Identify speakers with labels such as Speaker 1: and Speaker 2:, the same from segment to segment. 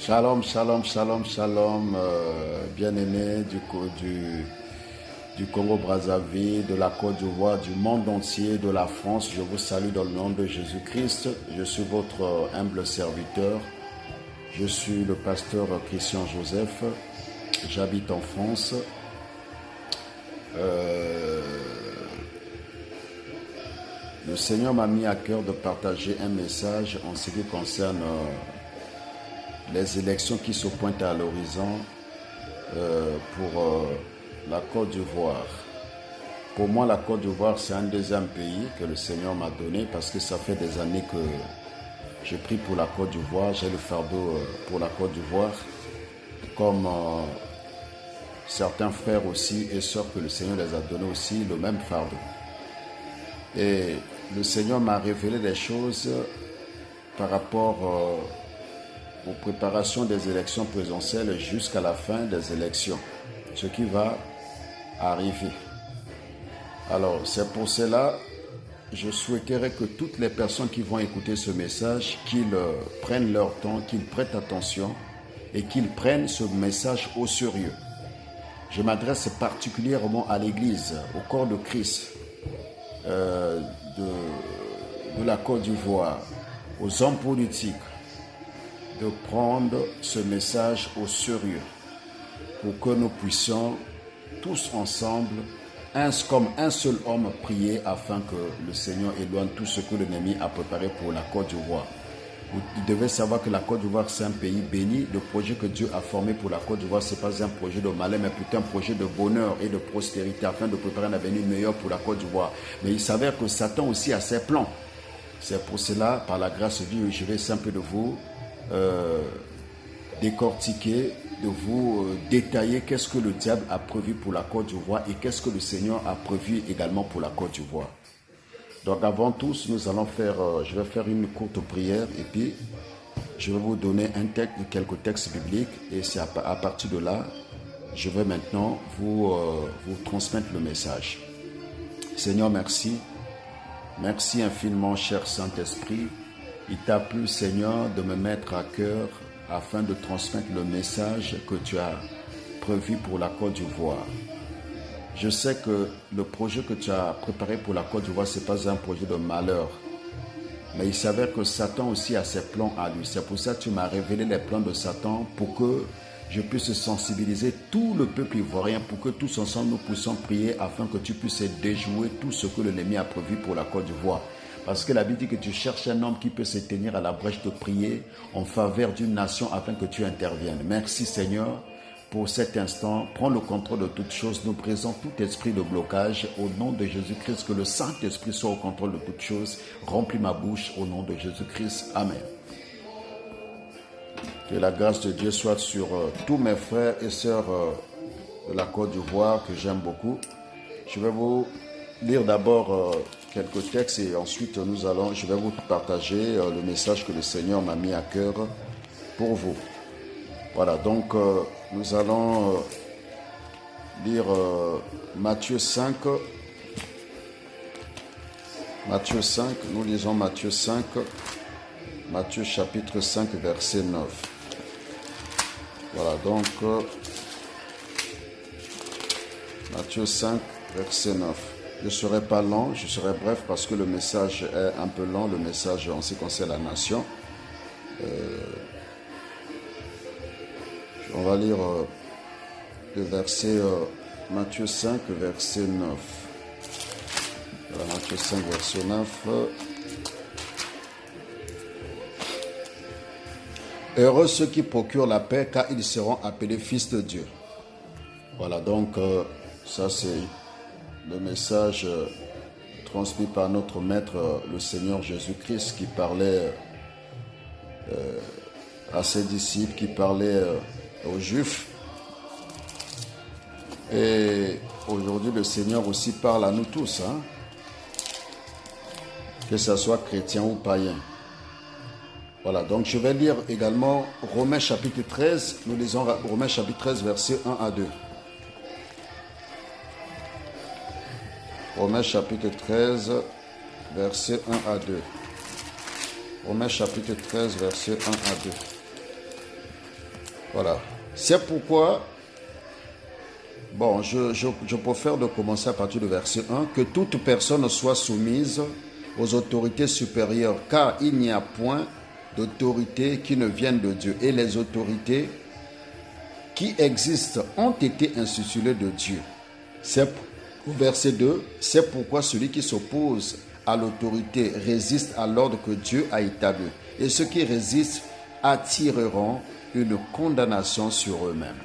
Speaker 1: Shalom, shalom, shalom, shalom, bien-aimés du Congo-Brazzaville, de la Côte d'Ivoire, du monde entier, de la France. Je vous salue dans le nom de Jésus-Christ. Je suis votre humble serviteur. Je suis le pasteur Christian Joseph. J'habite en France. Le Seigneur m'a mis à cœur de partager un message en ce qui concerne les élections qui se pointent à l'horizon pour la Côte d'Ivoire. Pour moi, la Côte d'Ivoire, c'est un deuxième pays que le Seigneur m'a donné parce que ça fait des années que je prie pour la Côte d'Ivoire. J'ai le fardeau pour la Côte d'Ivoire, comme certains frères aussi et sœurs que le Seigneur les a donné aussi le même fardeau. Et le Seigneur m'a révélé des choses par rapport aux préparations des élections présidentielles jusqu'à la fin des élections, ce qui va arriver. Alors, c'est pour cela je souhaiterais que toutes les personnes qui vont écouter ce message, qu'ils prennent leur temps, qu'ils prêtent attention et qu'ils prennent ce message au sérieux. Je m'adresse particulièrement à l'Église, au corps de Christ de la Côte d'Ivoire, aux hommes politiques, de prendre ce message au sérieux pour que nous puissions tous ensemble, comme un seul homme, prier afin que le Seigneur éloigne tout ce que l'ennemi a préparé pour la Côte d'Ivoire. Vous devez savoir que la Côte d'Ivoire, c'est un pays béni. Le projet que Dieu a formé pour la Côte d'Ivoire, ce n'est pas un projet de malheur, mais plutôt un projet de bonheur et de prospérité afin de préparer un avenir meilleur pour la Côte d'Ivoire. Mais il s'avère que Satan aussi a ses plans. C'est pour cela, par la grâce de Dieu, je vais simple de vous décortiquer, de vous détailler qu'est-ce que le diable a prévu pour la Côte d'Ivoire et qu'est-ce que le Seigneur a prévu également pour la Côte d'Ivoire. Donc avant tout, nous allons je vais faire une courte prière et puis je vais vous donner quelques textes bibliques et c'est à partir de là, je vais maintenant vous transmettre le message. Seigneur, merci. Merci infiniment, cher Saint-Esprit. Il t'a plu, Seigneur, de me mettre à cœur afin de transmettre le message que tu as prévu pour la Côte d'Ivoire. Je sais que le projet que tu as préparé pour la Côte d'Ivoire, ce n'est pas un projet de malheur. Mais il s'avère que Satan aussi a ses plans à lui. C'est pour ça que tu m'as révélé les plans de Satan pour que je puisse sensibiliser tout le peuple ivoirien, pour que tous ensemble nous puissions prier afin que tu puisses déjouer tout ce que l'ennemi a prévu pour la Côte d'Ivoire. Parce que la Bible dit que tu cherches un homme qui peut se tenir à la brèche de prier en faveur d'une nation afin que tu interviennes. Merci Seigneur pour cet instant. Prends le contrôle de toutes choses. Nous brisons tout esprit de blocage au nom de Jésus-Christ. Que le Saint-Esprit soit au contrôle de toutes choses. Remplis ma bouche au nom de Jésus-Christ. Amen. Que la grâce de Dieu soit sur tous mes frères et sœurs de la Côte d'Ivoire que j'aime beaucoup. Je vais vous lire d'abord quelques textes et ensuite je vais vous partager le message que le Seigneur m'a mis à cœur pour vous. Voilà, donc nous allons lire Matthieu 5. Matthieu 5, nous lisons Matthieu 5, Matthieu chapitre 5, verset 9. Voilà, donc Matthieu 5, verset 9. Je ne serai pas long, je serai bref parce que le message est un peu long, le message en ce qui concerne la nation. On va lire le verset Matthieu 5, verset 9. Voilà, Matthieu 5, verset 9. Heureux ceux qui procurent la paix, car ils seront appelés fils de Dieu. Voilà, donc ça c'est le message transmis par notre Maître, le Seigneur Jésus-Christ, qui parlait à ses disciples, qui parlait aux Juifs. Et aujourd'hui, le Seigneur aussi parle à nous tous, hein? Que ce soit chrétien ou païen. Voilà, donc je vais lire également Romains chapitre 13. Nous lisons Romains chapitre 13, versets 1 à 2. Romains chapitre 13, versets 1 à 2. Romains chapitre 13, versets 1 à 2. Voilà. C'est pourquoi, bon, je préfère de commencer à partir du verset 1, que toute personne soit soumise aux autorités supérieures, car il n'y a point d'autorité qui ne vienne de Dieu. Et les autorités qui existent ont été instituées de Dieu. C'est au verset 2, c'est pourquoi celui qui s'oppose à l'autorité résiste à l'ordre que Dieu a établi. Et ceux qui résistent attireront une condamnation sur eux-mêmes.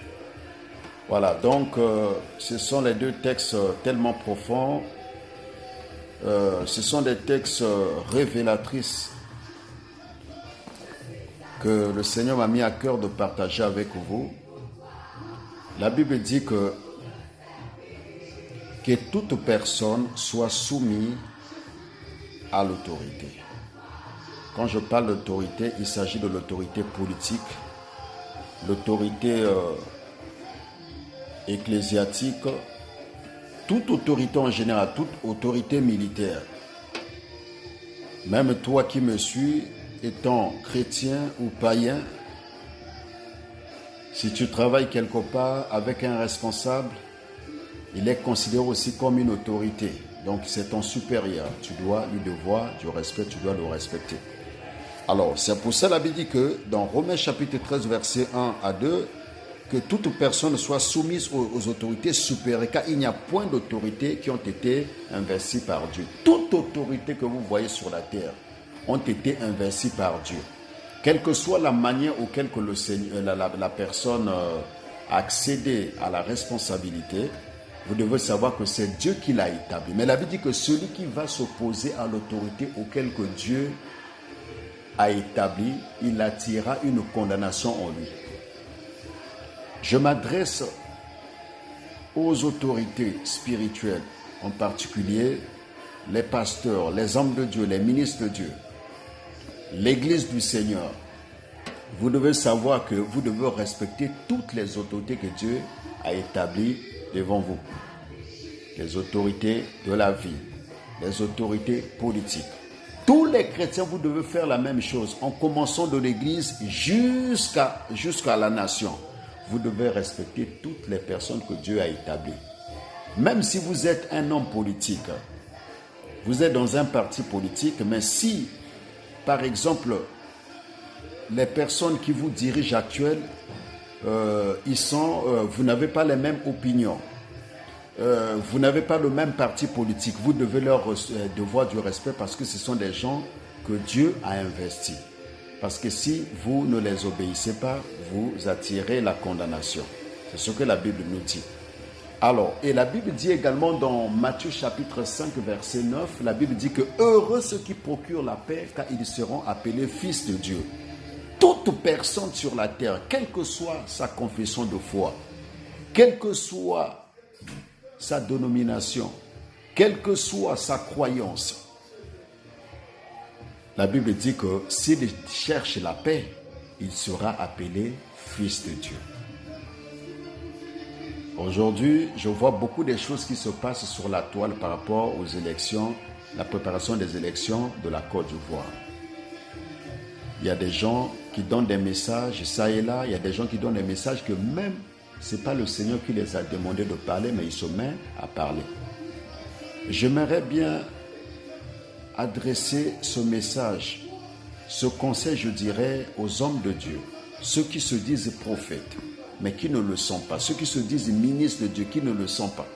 Speaker 1: Voilà, donc ce sont les deux textes tellement profonds. Ce sont des textes révélatrices que le Seigneur m'a mis à cœur de partager avec vous. La Bible dit que toute personne soit soumise à l'autorité. Quand je parle d'autorité, il s'agit de l'autorité politique, l'autorité ecclésiastique, toute autorité en général, toute autorité militaire. Même toi qui me suis, étant chrétien ou païen, si tu travailles quelque part avec un responsable, il est considéré aussi comme une autorité. Donc c'est ton supérieur. Tu dois lui devoir du respect, tu dois le respecter. Alors c'est pour ça la Bible dit que dans Romains chapitre 13 verset 1 à 2, que toute personne soit soumise aux autorités supérieures, car il n'y a point d'autorité qui ont été investies par Dieu. Toute autorité que vous voyez sur la terre ont été investies par Dieu. Quelle que soit la manière auquel que la personne a accédé à la responsabilité, vous devez savoir que c'est Dieu qui l'a établi. Mais la Bible dit que celui qui va s'opposer à l'autorité auquel que Dieu a établi, il attirera une condamnation en lui. Je m'adresse aux autorités spirituelles, en particulier les pasteurs, les hommes de Dieu, les ministres de Dieu, l'Église du Seigneur. Vous devez savoir que vous devez respecter toutes les autorités que Dieu a établies devant vous. Les autorités de la vie, les autorités politiques. Tous les chrétiens, vous devez faire la même chose, en commençant de l'Église jusqu'à la nation. Vous devez respecter toutes les personnes que Dieu a établies. Même si vous êtes un homme politique, vous êtes dans un parti politique, mais si, par exemple, les personnes qui vous dirigent actuelles, vous n'avez pas les mêmes opinions, vous n'avez pas le même parti politique, vous devez leur devoir du respect parce que ce sont des gens que Dieu a investis. Parce que si vous ne les obéissez pas, vous attirez la condamnation. C'est ce que la Bible nous dit. Alors, et la Bible dit également dans Matthieu chapitre 5, verset 9, la Bible dit que heureux ceux qui procurent la paix, car ils seront appelés fils de Dieu. Toute personne sur la terre, quelle que soit sa confession de foi, quelle que soit sa dénomination, quelle que soit sa croyance, la Bible dit que s'il cherche la paix, il sera appelé fils de Dieu. Aujourd'hui, je vois beaucoup de choses qui se passent sur la toile par rapport aux élections, la préparation des élections de la Côte d'Ivoire. Il y a des gens qui donnent des messages, ça et là, il y a des gens qui donnent des messages que même, ce n'est pas le Seigneur qui les a demandé de parler, mais ils se mettent à parler. J'aimerais bien adresser ce message, ce conseil, je dirais, aux hommes de Dieu, ceux qui se disent prophètes, mais qui ne le sont pas, ceux qui se disent ministres de Dieu, qui ne le sont pas.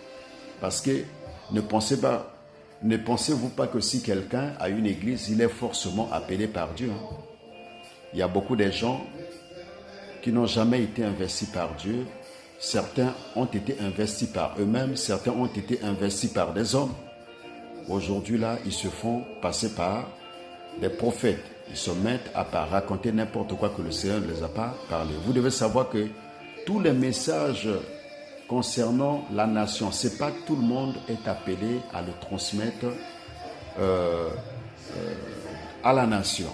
Speaker 1: Parce que ne pensez-vous pas que si quelqu'un a une église, il est forcément appelé par Dieu. Il y a beaucoup de gens qui n'ont jamais été investis par Dieu. Certains ont été investis par eux-mêmes, certains ont été investis par des hommes. Aujourd'hui, là, ils se font passer par des prophètes. Ils se mettent à raconter n'importe quoi que le Seigneur ne les a pas parlé. Vous devez savoir que tous les messages concernant la nation, ce n'est pas que tout le monde est appelé à le transmettre à la nation.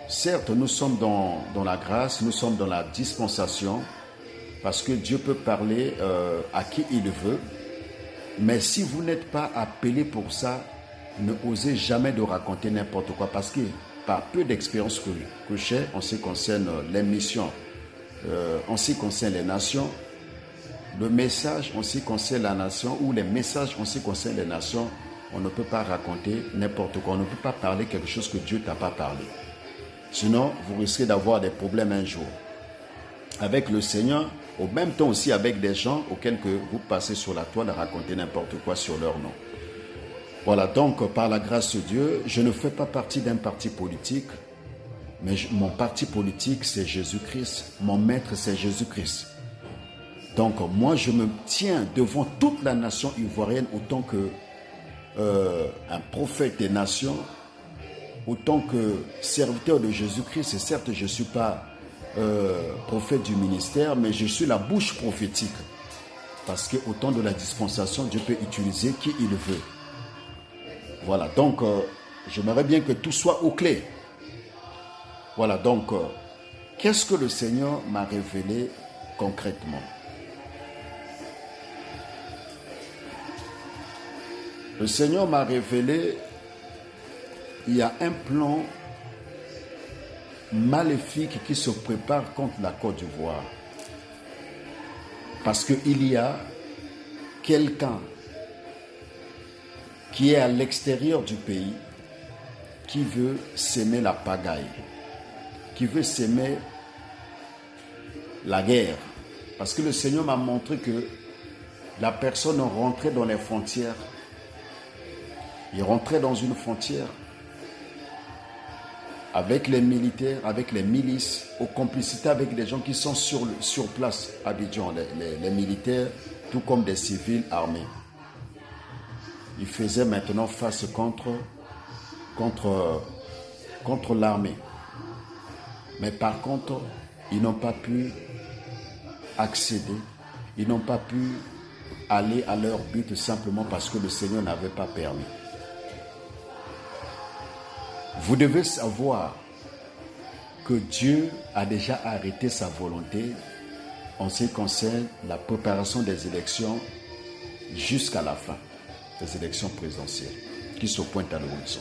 Speaker 1: Certes, nous sommes dans la grâce, nous sommes dans la dispensation, parce que Dieu peut parler à qui il veut. Mais si vous n'êtes pas appelé pour ça, ne osez jamais de raconter n'importe quoi. Parce que par peu d'expérience que j'ai en ce qui concerne les missions en ce qui concerne les nations, le message en ce qui concerne la nation ou les messages en ce qui concerne les nations, on ne peut pas raconter n'importe quoi. On ne peut pas parler quelque chose que Dieu t'a pas parlé. Sinon, vous risquez d'avoir des problèmes un jour. Avec le Seigneur, au même temps aussi avec des gens auxquels que vous passez sur la toile à raconter n'importe quoi sur leur nom. Voilà, donc par la grâce de Dieu, je ne fais pas partie d'un parti politique, mais mon parti politique c'est Jésus-Christ, mon maître c'est Jésus-Christ. Donc moi je me tiens devant toute la nation ivoirienne autant que un prophète des nations, autant que serviteur de Jésus-Christ. Et certes je ne suis pas prophète du ministère, mais je suis la bouche prophétique. Parce qu'au temps de la dispensation, Dieu peut utiliser qui il veut. Voilà, donc j'aimerais bien que tout soit au clair. Voilà, donc qu'est-ce que le Seigneur m'a révélé concrètement? Le Seigneur m'a révélé, il y a un plan maléfique qui se prépare contre la Côte d'Ivoire. Parce qu'il y a quelqu'un qui est à l'extérieur du pays, qui veut s'aimer la pagaille, qui veut s'aimer la guerre. Parce que le Seigneur m'a montré que la personne rentrait dans les frontières. Il rentrait dans une frontière avec les militaires, avec les milices, aux complicités avec des gens qui sont sur place à Abidjan, les militaires, tout comme des civils armés. Il faisait maintenant face contre l'armée. Mais par contre, ils n'ont pas pu accéder, ils n'ont pas pu aller à leur but simplement parce que le Seigneur n'avait pas permis. Vous devez savoir que Dieu a déjà arrêté sa volonté en ce qui concerne la préparation des élections jusqu'à la fin des élections présidentielles qui se pointent à l'horizon.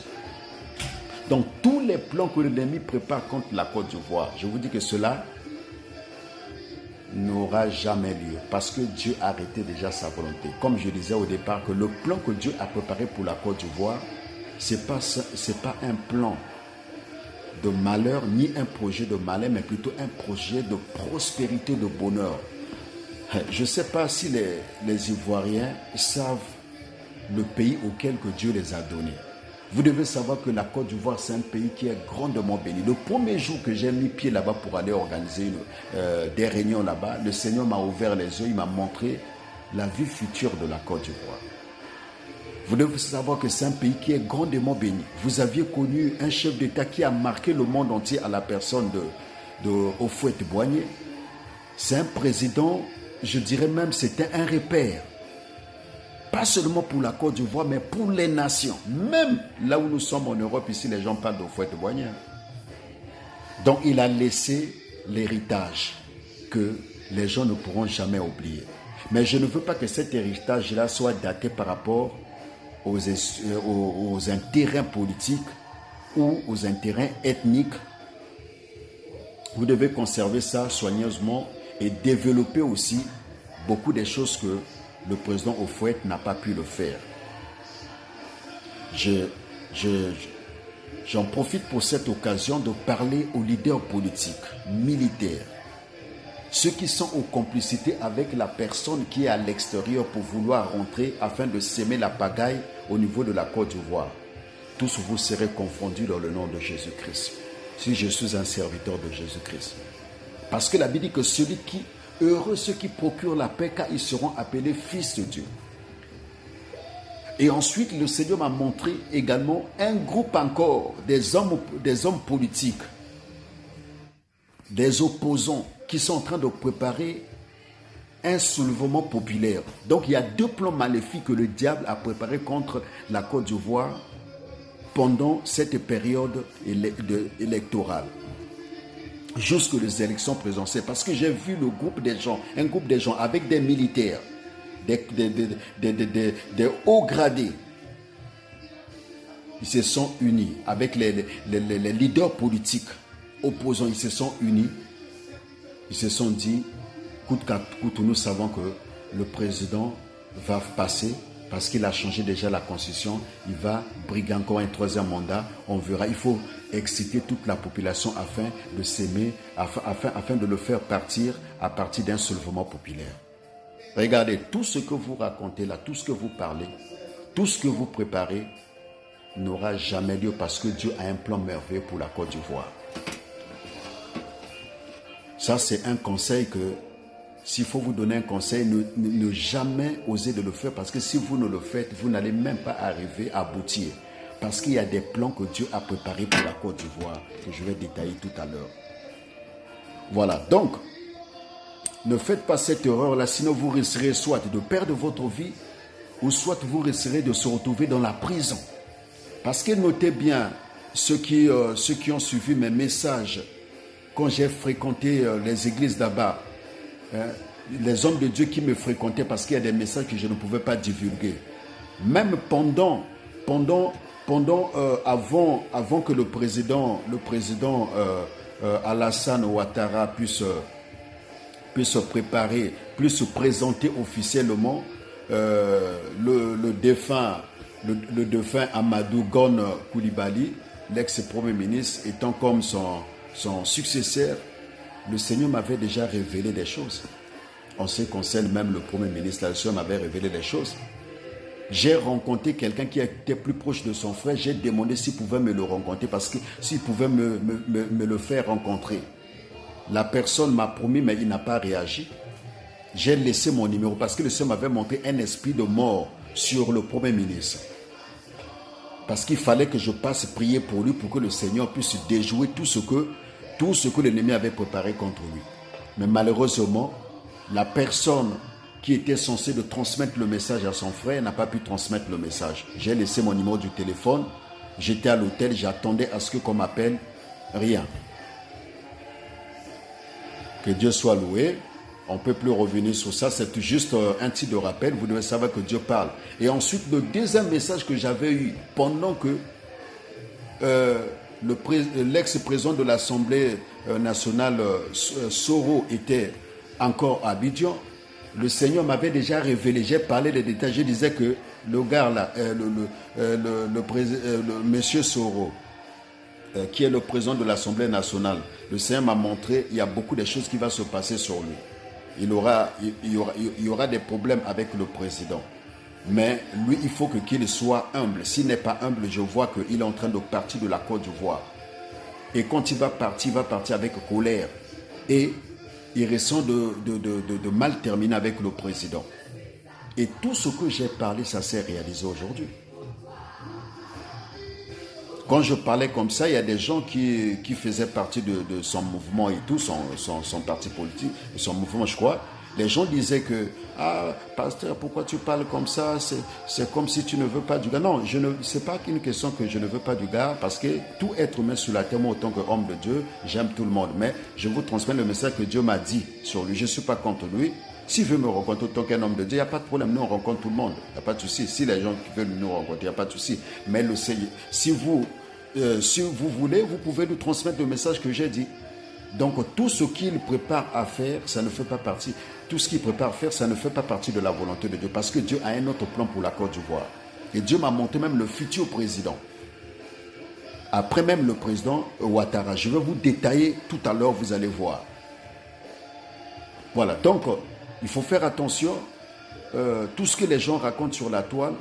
Speaker 1: Donc tous les plans que l'ennemi prépare contre la Côte d'Ivoire, je vous dis que cela n'aura jamais lieu parce que Dieu a arrêté déjà sa volonté. Comme je disais au départ que le plan que Dieu a préparé pour la Côte d'Ivoire, c'est pas un plan de malheur ni un projet de malheur, mais plutôt un projet de prospérité, de bonheur. Je ne sais pas si les Ivoiriens savent le pays auquel que Dieu les a donnés. Vous devez savoir que la Côte d'Ivoire, c'est un pays qui est grandement béni. Le premier jour que j'ai mis pied là-bas pour aller organiser des réunions là-bas, le Seigneur m'a ouvert les yeux, il m'a montré la vie future de la Côte d'Ivoire. Vous devez savoir que c'est un pays qui est grandement béni. Vous aviez connu un chef d'État qui a marqué le monde entier à la personne de Houphouët-Boigny. C'est un président, je dirais même, c'était un repère. Pas seulement pour la Côte d'Ivoire, mais pour les nations. Même là où nous sommes en Europe, ici, les gens parlent d'Houphouët-Boigny. Donc, il a laissé l'héritage que les gens ne pourront jamais oublier. Mais je ne veux pas que cet héritage-là soit daté par rapport aux intérêts politiques ou aux intérêts ethniques. Vous devez conserver ça soigneusement et développer aussi beaucoup de choses que le président Houphouët n'a pas pu le faire. J'en profite pour cette occasion de parler aux leaders politiques, militaires, ceux qui sont aux complicités avec la personne qui est à l'extérieur pour vouloir rentrer afin de s'aimer la pagaille au niveau de la Côte d'Ivoire. Tous vous serez confondus dans le nom de Jésus-Christ. Si je suis un serviteur de Jésus-Christ. Parce que la Bible dit que heureux ceux qui procurent la paix, car ils seront appelés fils de Dieu. Et ensuite, le Seigneur m'a montré également un groupe encore des hommes politiques, des opposants qui sont en train de préparer un soulèvement populaire. Donc, il y a deux plans maléfiques que le diable a préparés contre la Côte d'Ivoire pendant cette période électorale, jusque les élections présidentielles. Parce que j'ai vu un groupe de gens avec des militaires, des hauts gradés. Ils se sont unis avec les leaders politiques opposants. Ils se sont unis Ils se sont dit, coûte qu'à coûte, nous savons que le président va passer parce qu'il a changé déjà la constitution. Il va briguer encore un troisième mandat. On verra. Il faut exciter toute la population afin de s'aimer, afin de le faire partir à partir d'un soulèvement populaire. Regardez, tout ce que vous racontez là, tout ce que vous parlez, tout ce que vous préparez n'aura jamais lieu parce que Dieu a un plan merveilleux pour la Côte d'Ivoire. Ça, c'est un conseil que, s'il faut vous donner un conseil, ne jamais oser de le faire parce que si vous ne le faites, vous n'allez même pas arriver à aboutir. Parce qu'il y a des plans que Dieu a préparés pour la Côte d'Ivoire que je vais détailler tout à l'heure. Voilà, donc, ne faites pas cette erreur-là, sinon vous risquerez soit de perdre votre vie ou soit vous risquerez de se retrouver dans la prison. Parce que notez bien, ceux qui ont suivi mes messages, quand j'ai fréquenté les églises d'Abba, les hommes de Dieu qui me fréquentaient parce qu'il y a des messages que je ne pouvais pas divulguer. Même avant que le président Alassane Ouattara puisse se préparer, puisse se présenter officiellement, le défunt Amadou Gon Koulibaly, l'ex-premier ministre, étant comme son successeur, le Seigneur m'avait déjà révélé des choses. En ce qui concerne même le premier ministre, le Seigneur m'avait révélé des choses. J'ai rencontré quelqu'un qui était plus proche de son frère. J'ai demandé s'il pouvait me le rencontrer parce que s'il pouvait me le faire rencontrer. La personne m'a promis, mais il n'a pas réagi. J'ai laissé mon numéro parce que le Seigneur m'avait montré un esprit de mort sur le premier ministre. Parce qu'il fallait que je passe prier pour lui pour que le Seigneur puisse déjouer tout ce que l'ennemi avait préparé contre lui. Mais malheureusement, la personne qui était censée de transmettre le message à son frère n'a pas pu transmettre le message. J'ai laissé mon numéro du téléphone, j'étais à l'hôtel, j'attendais à ce qu'on m'appelle, rien. Que Dieu soit loué. On ne peut plus revenir sur ça, c'est juste un titre de rappel, vous devez savoir que Dieu parle. Et ensuite, le deuxième message que j'avais eu pendant que l'ex-président de l'Assemblée nationale, Soro, était encore à Abidjan, le Seigneur m'avait déjà révélé, j'ai parlé des détails, je disais que le gars là, le monsieur Soro, qui est le président de l'Assemblée nationale, le Seigneur m'a montré, il y a beaucoup de choses qui vont se passer sur lui. Il y aura des problèmes avec le président. Mais lui, il faut qu'il soit humble. S'il n'est pas humble, je vois qu'il est en train de partir de la Côte d'Ivoire. Et quand il va partir avec colère. Et il ressent de mal terminer avec le président. Et tout ce que j'ai parlé, ça s'est réalisé aujourd'hui. Quand je parlais comme ça, il y a des gens qui faisaient partie de son mouvement et tout, son parti politique, son mouvement, je crois. Les gens disaient que, ah, pasteur, pourquoi tu parles comme ça? C'est comme si tu ne veux pas du gars. Non, ce n'est pas qu'une question que je ne veux pas du gars, parce que tout être humain sur la terre, moi, autant qu'homme de Dieu, j'aime tout le monde. Mais je vous transmets le message que Dieu m'a dit sur lui. Je ne suis pas contre lui. S'il veut me rencontrer autant qu'un homme de Dieu, il n'y a pas de problème. Nous, on rencontre tout le monde. Il n'y a pas de souci. Si les gens veulent nous rencontrer, il n'y a pas de souci. Mais le Seigneur, si vous voulez, vous pouvez nous transmettre le message que j'ai dit. Donc, tout ce qu'il prépare à faire, ça ne fait pas partie. Tout ce qu'il prépare à faire, ça ne fait pas partie de la volonté de Dieu. Parce que Dieu a un autre plan pour la Côte d'Ivoire. Et Dieu m'a montré même le futur président. Après même le président Ouattara. Je vais vous détailler tout à l'heure, vous allez voir. Voilà, donc, il faut faire attention. Tout ce que les gens racontent sur la toile,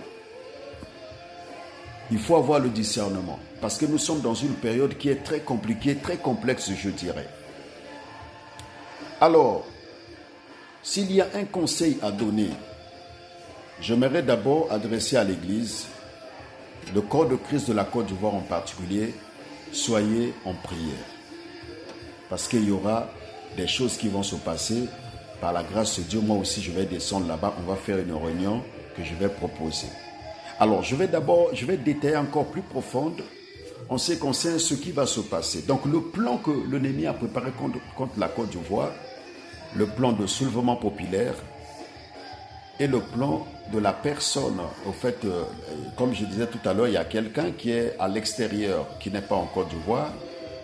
Speaker 1: il faut avoir le discernement. Parce que nous sommes dans une période qui est très compliquée, très complexe, je dirais. Alors, s'il y a un conseil à donner, j'aimerais d'abord adresser à l'Église, le corps de Christ de la Côte d'Ivoire en particulier, soyez en prière. Parce qu'il y aura des choses qui vont se passer. Par la grâce de Dieu, moi aussi, je vais descendre là-bas. On va faire une réunion que je vais proposer. Alors, je vais détailler encore plus profonde en ce qui concerne ce qui va se passer. Donc, le plan que l'ennemi a préparé contre la Côte d'Ivoire, le plan de soulèvement populaire et le plan de la personne. Au fait, comme je disais tout à l'heure, il y a quelqu'un qui est à l'extérieur, qui n'est pas en Côte d'Ivoire,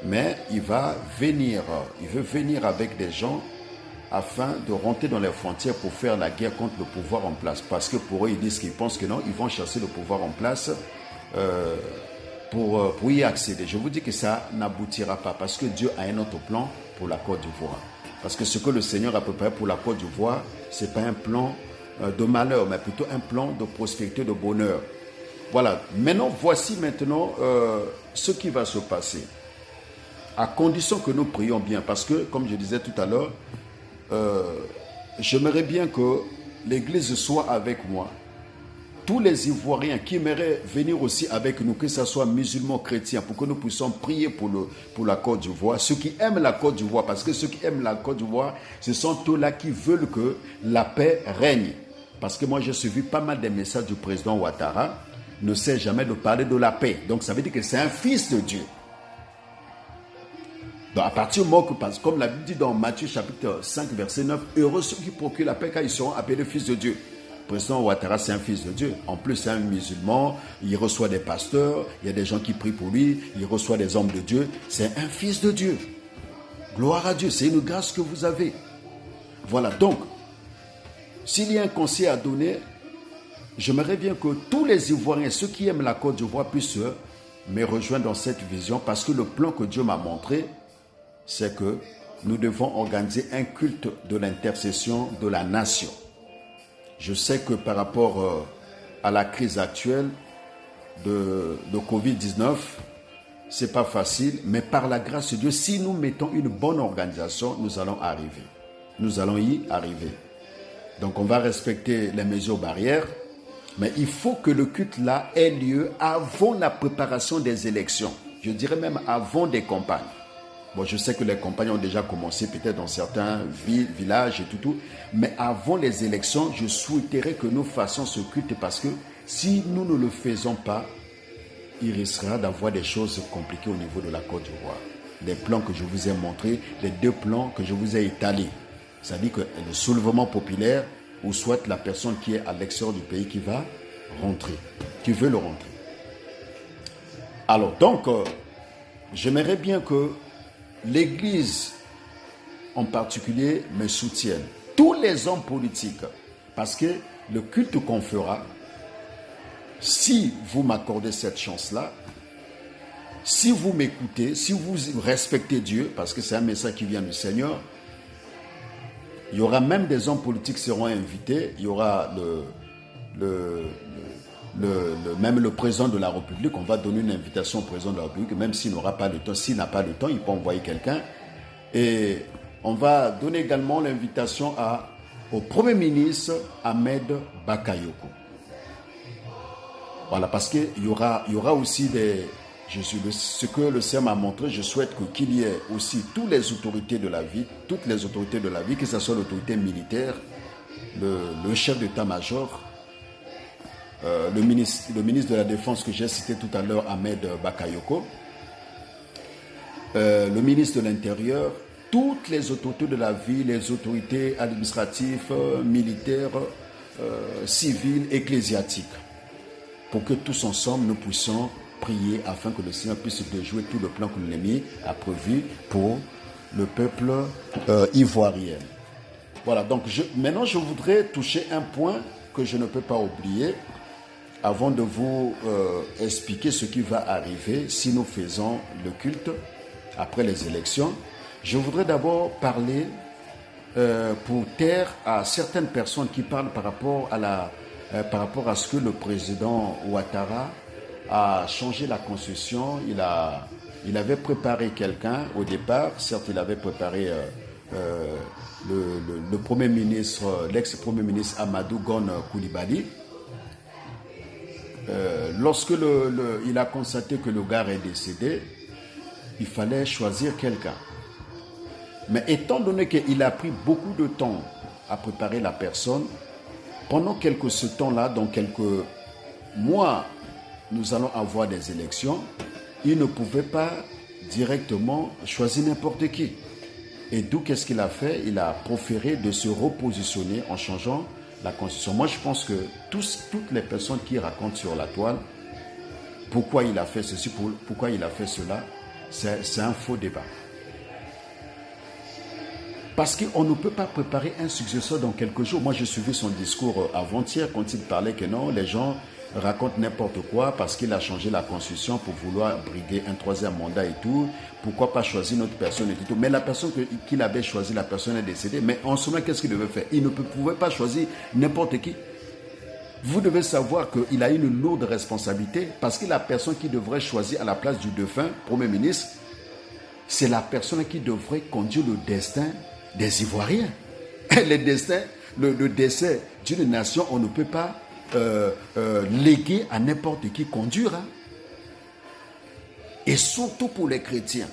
Speaker 1: mais il veut venir avec des gens afin de rentrer dans les frontières pour faire la guerre contre le pouvoir en place. Parce que pour eux, ils disent qu'ils pensent que non, ils vont chasser le pouvoir en place pour y accéder. Je vous dis que ça n'aboutira pas parce que Dieu a un autre plan pour la Côte d'Ivoire. Parce que ce que le Seigneur a préparé pour la Côte d'Ivoire, ce n'est pas un plan de malheur, mais plutôt un plan de prospérité, de bonheur. Voilà. Voici maintenant ce qui va se passer. À condition que nous prions bien. Parce que, comme je disais tout à l'heure, j'aimerais bien que l'Église soit avec moi. Tous les Ivoiriens qui aimeraient venir aussi avec nous, que ce soit musulmans, chrétiens, pour que nous puissions prier pour la Côte d'Ivoire. Ceux qui aiment la Côte d'Ivoire, parce que ceux qui aiment la Côte d'Ivoire, ce sont eux-là qui veulent que la paix règne. Parce que moi, j'ai suivi pas mal des messages du président Ouattara, ne sait jamais de parler de la paix. Donc, ça veut dire que c'est un fils de Dieu. Donc, à partir du moment que, comme la Bible dit dans Matthieu chapitre 5, verset 9, heureux ceux qui procurent la paix car ils seront appelés fils de Dieu. Le président Ouattara, c'est un fils de Dieu. En plus, c'est un musulman, il reçoit des pasteurs, il y a des gens qui prient pour lui, il reçoit des hommes de Dieu. C'est un fils de Dieu. Gloire à Dieu, c'est une grâce que vous avez. Voilà, donc, s'il y a un conseil à donner, j'aimerais bien que tous les Ivoiriens, ceux qui aiment la Côte d'Ivoire, puissent me rejoindre dans cette vision parce que le plan que Dieu m'a montré, c'est que nous devons organiser un culte de l'intercession de la nation. Je sais que par rapport à la crise actuelle de Covid-19, ce n'est pas facile, mais par la grâce de Dieu, si nous mettons une bonne organisation, nous allons arriver. Nous allons y arriver. Donc on va respecter les mesures barrières, mais il faut que le culte là ait lieu avant la préparation des élections. Je dirais même avant des campagnes. Bon, je sais que les campagnes ont déjà commencé, peut-être dans certains villages et tout. Mais avant les élections, je souhaiterais que nous fassions ce culte parce que si nous ne le faisons pas, il risquera d'avoir des choses compliquées au niveau de la Côte d'Ivoire. Les plans que je vous ai montrés, les deux plans que je vous ai étalés. C'est-à-dire que le soulèvement populaire ou soit la personne qui est à l'extérieur du pays qui va rentrer, qui veut le rentrer. Alors, donc, j'aimerais bien que l'Église en particulier me soutienne. Tous les hommes politiques, parce que le culte qu'on fera, si vous m'accordez cette chance-là, si vous m'écoutez, si vous respectez Dieu, parce que c'est un message qui vient du Seigneur, il y aura même des hommes politiques qui seront invités, il y aura même le président de la République, on va donner une invitation au président de la République, même s'il n'aura pas le temps. S'il n'a pas le temps, il peut envoyer quelqu'un. Et on va donner également l'invitation au Premier ministre Ahmed Bakayoko. Voilà, parce qu'il y aura aussi ce que le Seigneur m'a montré, je souhaite qu'il y ait aussi toutes les autorités de la vie, que ce soit l'autorité militaire, le chef d'état-major, le ministre de la Défense que j'ai cité tout à l'heure, Ahmed Bakayoko, le ministre de l'Intérieur, toutes les autorités de la vie, les autorités administratives, militaires, civiles, ecclésiatiques, pour que tous ensemble nous puissions prier afin que le Seigneur puisse déjouer tout le plan que l'ennemi a prévu pour le peuple ivoirien. Voilà, donc maintenant je voudrais toucher un point que je ne peux pas oublier avant de vous expliquer ce qui va arriver si nous faisons le culte après les élections. Je voudrais d'abord parler pour taire à certaines personnes qui parlent par rapport à ce que le président Ouattara a changé la constitution. Il avait préparé quelqu'un au départ. Certes, il avait préparé le premier ministre, l'ex-premier ministre Amadou Gon Coulibaly. Lorsque il a constaté que le gars est décédé, il fallait choisir quelqu'un. Mais étant donné qu'il a pris beaucoup de temps à préparer la personne, pendant ce temps-là, dans quelques mois, nous allons avoir des élections, il ne pouvait pas directement choisir n'importe qui. Et d'où qu'est-ce qu'il a fait? Il a préféré de se repositionner en changeant la constitution. Moi, je pense que toutes les personnes qui racontent sur la toile pourquoi il a fait ceci, pourquoi il a fait cela, c'est un faux débat. Parce qu'on ne peut pas préparer un successeur dans quelques jours. Moi, j'ai suivi son discours avant-hier quand il parlait que non, les gens racontent n'importe quoi parce qu'il a changé la constitution pour vouloir briguer un troisième mandat et tout. Pourquoi pas choisir une autre personne et tout. Mais la personne qu'il avait choisie, la personne est décédée. Mais en ce moment, qu'est-ce qu'il devait faire? Il ne pouvait pas choisir n'importe qui. Vous devez savoir qu'il a une lourde responsabilité parce que la personne qui devrait choisir à la place du défunt Premier ministre, c'est la personne qui devrait conduire le destin des Ivoiriens. Le décès d'une nation, on ne peut pas léguer à n'importe qui conduire. Hein. Et surtout pour les chrétiens,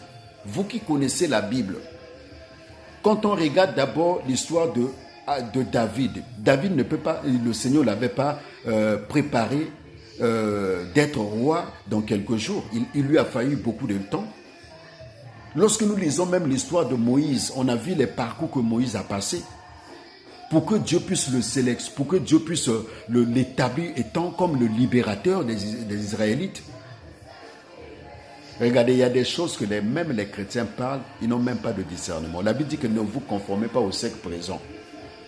Speaker 1: vous qui connaissez la Bible, quand on regarde d'abord l'histoire de David, David ne peut pas, le Seigneur ne l'avait pas préparé d'être roi dans quelques jours. Il lui a fallu beaucoup de temps. Lorsque nous lisons même l'histoire de Moïse, on a vu les parcours que Moïse a passés pour que Dieu puisse le sélectionner, pour que Dieu puisse l'établir étant comme le libérateur des Israélites. Regardez, il y a des choses que même les chrétiens parlent, ils n'ont même pas de discernement. La Bible dit que ne vous conformez pas au siècle présent.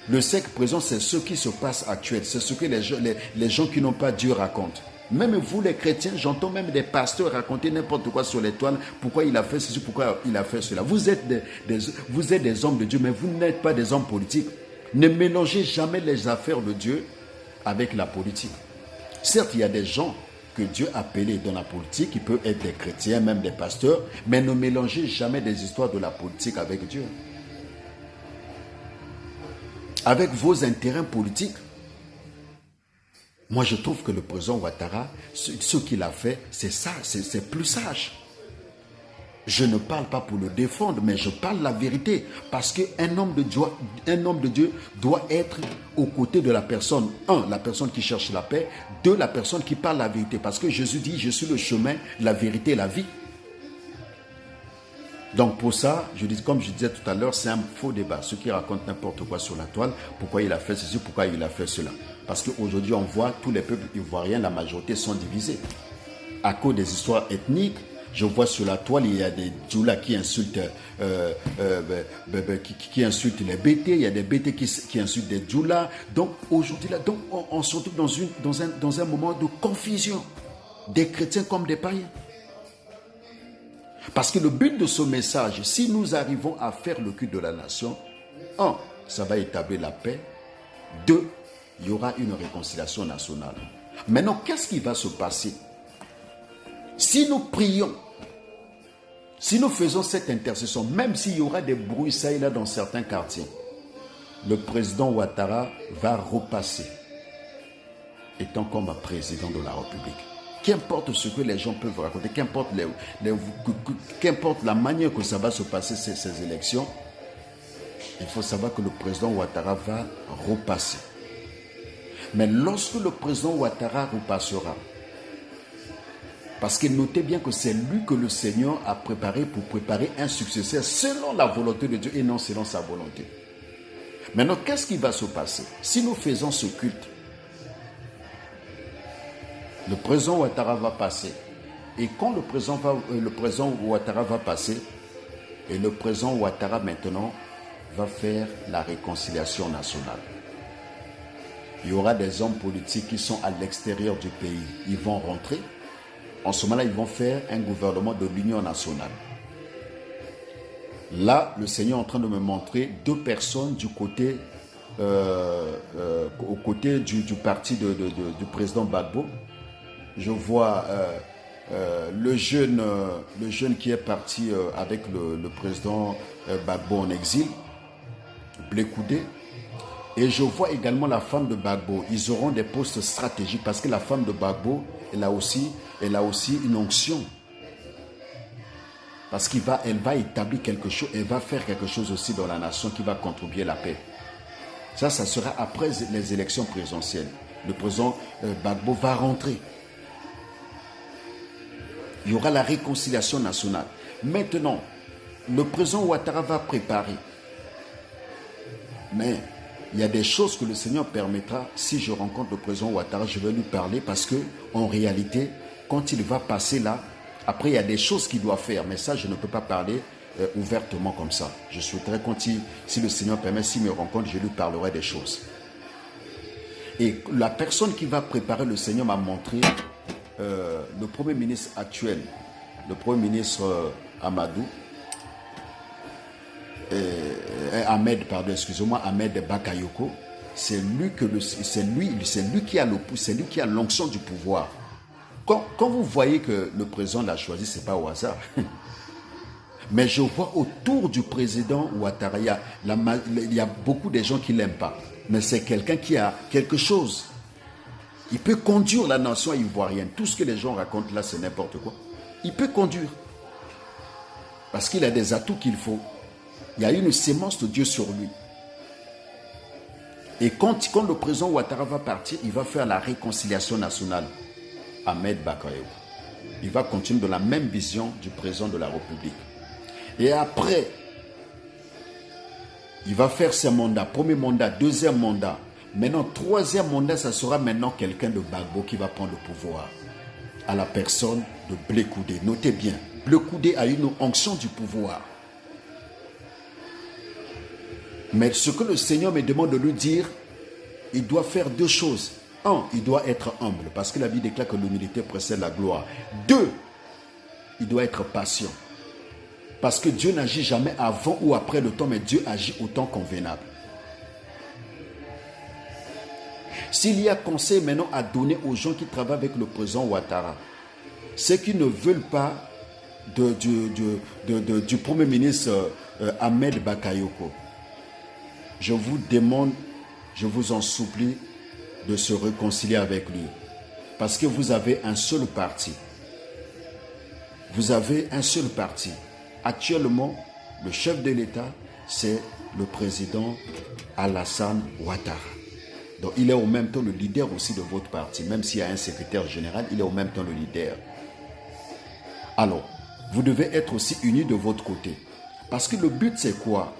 Speaker 1: Le siècle présent, c'est ce qui se passe actuel, c'est ce que les gens qui n'ont pas Dieu racontent. Même vous les chrétiens, j'entends même des pasteurs raconter n'importe quoi sur l'étoile, pourquoi il a fait ceci, pourquoi il a fait cela. Vous êtes des hommes de Dieu, mais vous n'êtes pas des hommes politiques. Ne mélangez jamais les affaires de Dieu avec la politique. Certes, il y a des gens que Dieu a appelés dans la politique, qui peuvent être des chrétiens, même des pasteurs, mais ne mélangez jamais des histoires de la politique avec Dieu. Avec vos intérêts politiques, moi, je trouve que le président Ouattara, ce qu'il a fait, c'est ça, c'est plus sage. Je ne parle pas pour le défendre, mais je parle la vérité. Parce qu'un homme de Dieu doit être aux côtés de la personne. Un, la personne qui cherche la paix. Deux, la personne qui parle la vérité. Parce que Jésus dit, je suis le chemin, la vérité et la vie. Donc pour ça, comme je disais tout à l'heure, c'est un faux débat. Ceux qui racontent n'importe quoi sur la toile, pourquoi il a fait ceci, pourquoi il a fait cela. Parce qu'aujourd'hui, on voit tous les peuples ivoiriens, la majorité sont divisés. À cause des histoires ethniques, je vois sur la toile, il y a des Djoula qui insultent, qui insultent les BT, il y a des BT qui insultent des Djoula. Donc aujourd'hui, là, on se retrouve dans un moment de confusion, des chrétiens comme des païens. Parce que le but de ce message, si nous arrivons à faire le culte de la nation, un, ça va établir la paix. Deux, il y aura une réconciliation nationale. Maintenant, qu'est-ce qui va se passer? Si nous prions, si nous faisons cette intercession, même s'il y aura des bruits ça et là dans certains quartiers, le président Ouattara va repasser étant comme un président de la République. Qu'importe ce que les gens peuvent raconter, qu'importe la manière que ça va se passer ces élections, il faut savoir que le président Ouattara va repasser. Mais lorsque le président Ouattara repassera, parce que notez bien que c'est lui que le Seigneur a préparé pour préparer un successeur selon la volonté de Dieu et non selon sa volonté. Maintenant, qu'est-ce qui va se passer? Si nous faisons ce culte, le président Ouattara va passer. Et quand le président Ouattara va passer, et le président Ouattara maintenant va faire la réconciliation nationale. Il y aura des hommes politiques qui sont à l'extérieur du pays. Ils vont rentrer. En ce moment-là, ils vont faire un gouvernement de l'Union nationale. Là, le Seigneur est en train de me montrer deux personnes du côté, au côté du parti du président Gbagbo. Je vois le jeune qui est parti avec le président Gbagbo en exil, Blé-Koudé. Et je vois également la femme de Gbagbo. Ils auront des postes stratégiques parce que la femme de Gbagbo, elle a aussi une onction. Parce elle va établir quelque chose, elle va faire quelque chose aussi dans la nation qui va contribuer à la paix. Ça sera après les élections présidentielles. Le président Gbagbo va rentrer. Il y aura la réconciliation nationale. Maintenant, le président Ouattara va préparer. Mais il y a des choses que le Seigneur permettra. Si je rencontre le président Ouattara, je vais lui parler parce que en réalité, quand il va passer là, Après, il y a des choses qu'il doit faire, mais ça, je ne peux pas parler ouvertement comme ça. Je souhaiterais si le Seigneur permet, s'il me rencontre, je lui parlerai des choses. Et la personne qui va préparer, le Seigneur m'a montré le Premier ministre actuel, le Premier ministre Ahmed Bakayoko. C'est lui qui a l'onction du pouvoir. Quand vous voyez que le président l'a choisi, ce n'est pas au hasard. Mais je vois autour du président Ouattara, il y a beaucoup de gens qui ne l'aiment pas. Mais c'est quelqu'un qui a quelque chose. Il peut conduire la nation ivoirienne. Tout ce que les gens racontent là, c'est n'importe quoi. Il peut conduire. Parce qu'il a des atouts qu'il faut. Il y a une sémence de Dieu sur lui. Et quand le président Ouattara va partir, il va faire la réconciliation nationale. Ahmed Bakayoko. Il va continuer dans la même vision du président de la République. Et après, il va faire ses mandats. Premier mandat, deuxième mandat. Maintenant, troisième mandat, ça sera maintenant quelqu'un de Gbagbo qui va prendre le pouvoir. À la personne de Blé Koudé. Notez bien, Blé Koudé a une onction du pouvoir. Mais ce que le Seigneur me demande de lui dire, il doit faire deux choses. Un, il doit être humble, parce que la Bible déclare que l'humilité précède la gloire. Deux, il doit être patient. Parce que Dieu n'agit jamais avant ou après le temps, mais Dieu agit au temps convenable. S'il y a conseil maintenant à donner aux gens qui travaillent avec le président Ouattara, ceux qui ne veulent pas du Premier ministre Ahmed Bakayoko, je vous demande, je vous en supplie, de se réconcilier avec lui. Parce que vous avez un seul parti. Vous avez un seul parti. Actuellement, le chef de l'État, c'est le président Alassane Ouattara. Donc, il est au même temps le leader aussi de votre parti. Même s'il y a un secrétaire général, il est au même temps le leader. Alors, vous devez être aussi unis de votre côté. Parce que le but, c'est quoi?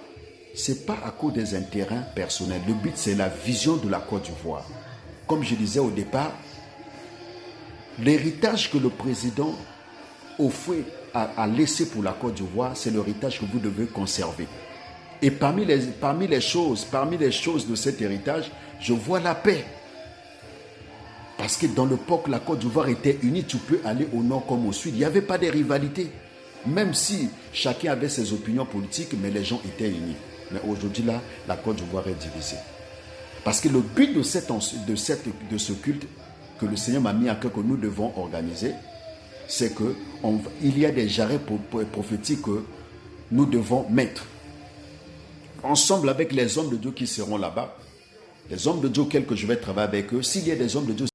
Speaker 1: Ce n'est pas à cause des intérêts personnels. Le but, c'est la vision de la Côte d'Ivoire. Comme je disais au départ, l'héritage que le président a laissé pour la Côte d'Ivoire, c'est l'héritage que vous devez conserver. Et parmi les choses de cet héritage, je vois la paix. Parce que dans l'époque, la Côte d'Ivoire était unie. Tu peux aller au nord comme au sud. Il n'y avait pas de rivalité. Même si chacun avait ses opinions politiques, mais les gens étaient unis. Mais aujourd'hui, là, la Côte d'Ivoire est divisée. Parce que le but de ce culte que le Seigneur m'a mis à cœur que nous devons organiser, c'est qu'il y a des jarrets prophétiques que nous devons mettre. Ensemble avec les hommes de Dieu qui seront là-bas, les hommes de Dieu auxquels je vais travailler avec eux, s'il y a des hommes de Dieu